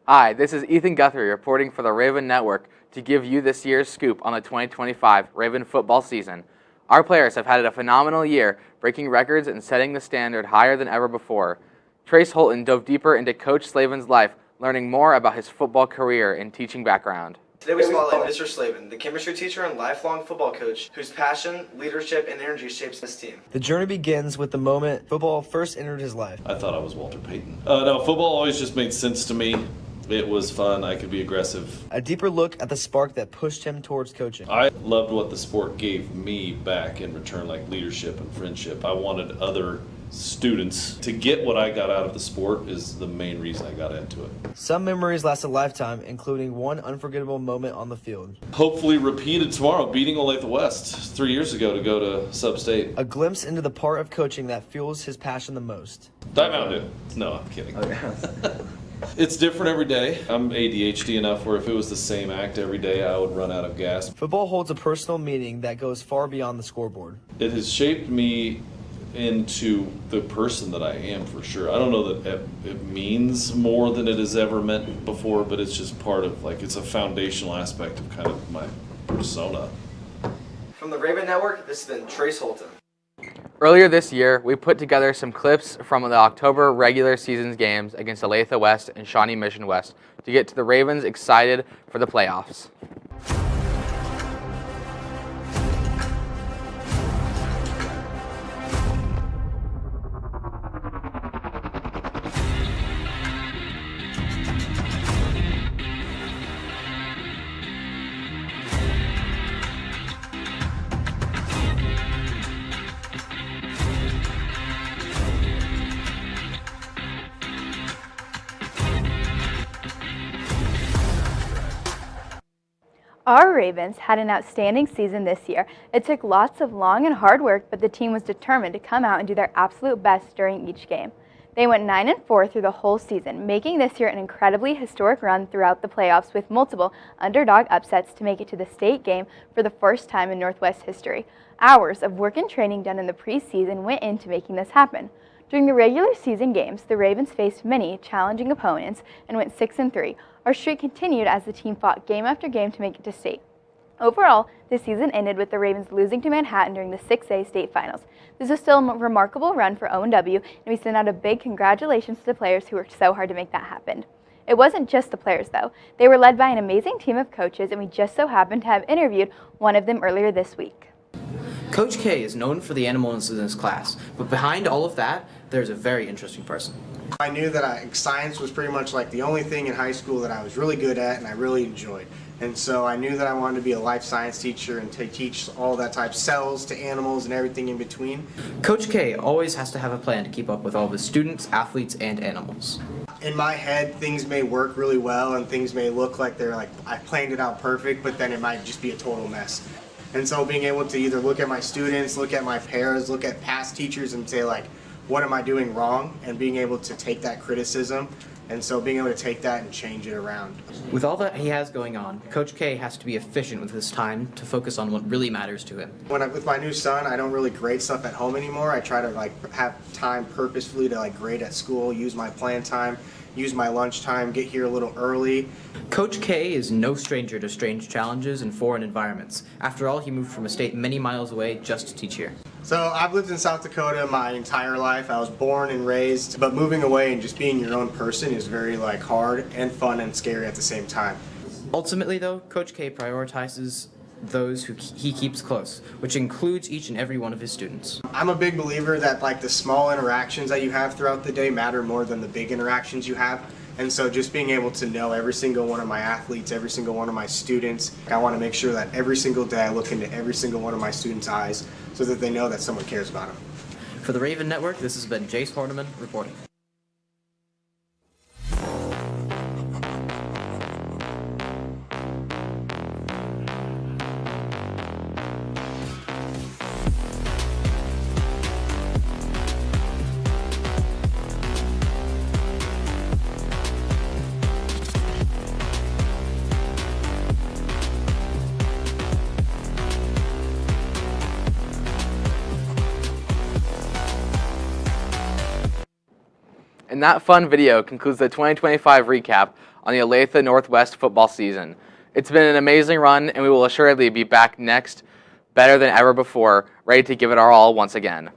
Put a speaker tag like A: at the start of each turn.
A: Hi, this is Ethan Guthrie reporting for the Raven Network to give you this year's scoop on the 2025 Raven football season. Our players have had a phenomenal year, breaking records and setting the standard higher than ever before. Trace Holton dove deeper into Coach Slavin's life, learning more about his football career and teaching background.
B: Today we spotlight Mr. Slavin, the chemistry teacher and lifelong football coach whose passion, leadership, and energy shapes this team.
C: The journey begins with the moment football first entered his life.
D: I thought I was Walter Payton. No, football always just made sense to me. It was fun. I could be aggressive.
C: A deeper look at the spark that pushed him towards coaching.
D: I loved what the sport gave me back in return, like leadership and friendship. I wanted other students to get what I got out of the sport is the main reason I got into it.
C: Some memories last a lifetime, including one unforgettable moment on the field.
D: Hopefully repeated tomorrow, beating Olathe West 3 years ago to go to sub-state.
C: A glimpse into the part of coaching that fuels his passion the most.
D: Dive Mountain Dew. No, I'm kidding. It's different every day. I'm ADHD enough where if it was the same act every day, I would run out of gas.
C: Football holds a personal meaning that goes far beyond the scoreboard.
D: It has shaped me into the person that I am, for sure. I don't know that it means more than it has ever meant before, but it's just part of, like, it's a foundational aspect of kind of my persona.
B: From the Raven Network, this has been Trace Holton.
A: Earlier this year, we put together some clips from the October regular season games against Olathe West and Shawnee Mission West to get to the Ravens excited for the playoffs.
E: Our Ravens had an outstanding season this year. It took lots of long and hard work, but the team was determined to come out and do their absolute best during each game. They went 9-4 through the whole season, making this year an incredibly historic run throughout the playoffs with multiple underdog upsets to make it to the state game for the first time in Northwest history. Hours of work and training done in the preseason went into making this happen. During the regular season games, the Ravens faced many challenging opponents and went 6-3. Our streak continued as the team fought game after game to make it to state. Overall, the season ended with the Ravens losing to Manhattan during the 6A state finals. This is still a remarkable run for ONW, and we send out a big congratulations to the players who worked so hard to make that happen. It wasn't just the players, though. They were led by an amazing team of coaches, and we just so happened to have interviewed one of them earlier this week.
F: Coach K is known for the animals in his class, but behind all of that, there's a very interesting person.
G: I knew that science was pretty much like the only thing in high school that I was really good at and I really enjoyed. And so I knew that I wanted to be a life science teacher and to teach all that type cells to animals and everything in between.
F: Coach K always has to have a plan to keep up with all of his students, athletes, and animals.
G: In my head, things may work really well and things may look like they're like I planned it out perfect, but then it might just be a total mess. And so being able to either look at my students, look at my peers, look at past teachers and say, like, what am I doing wrong? And being able to take that criticism, and so being able to take that and change it around.
F: With all that he has going on, Coach K has to be efficient with his time to focus on what really matters to him.
G: With my new son, I don't really grade stuff at home anymore. I try to have time purposefully to grade at school, use my plan time, use my lunch time, get here a little early.
F: Coach K is no stranger to strange challenges and foreign environments. After all, he moved from a state many miles away just to teach here.
G: So I've lived in South Dakota my entire life. I was born and raised, but moving away and just being your own person is very hard and fun and scary at the same time.
F: Ultimately, though, Coach K prioritizes those who he keeps close, which includes each and every one of his students.
G: I'm a big believer that the small interactions that you have throughout the day matter more than the big interactions you have. And so just being able to know every single one of my athletes, every single one of my students, I want to make sure that every single day I look into every single one of my students' eyes so that they know that someone cares about them.
F: For the Raven Network, this has been Jace Horniman reporting.
A: And that fun video concludes the 2025 recap on the Olathe Northwest football season. It's been an amazing run, and we will assuredly be back next better than ever before, ready to give it our all once again.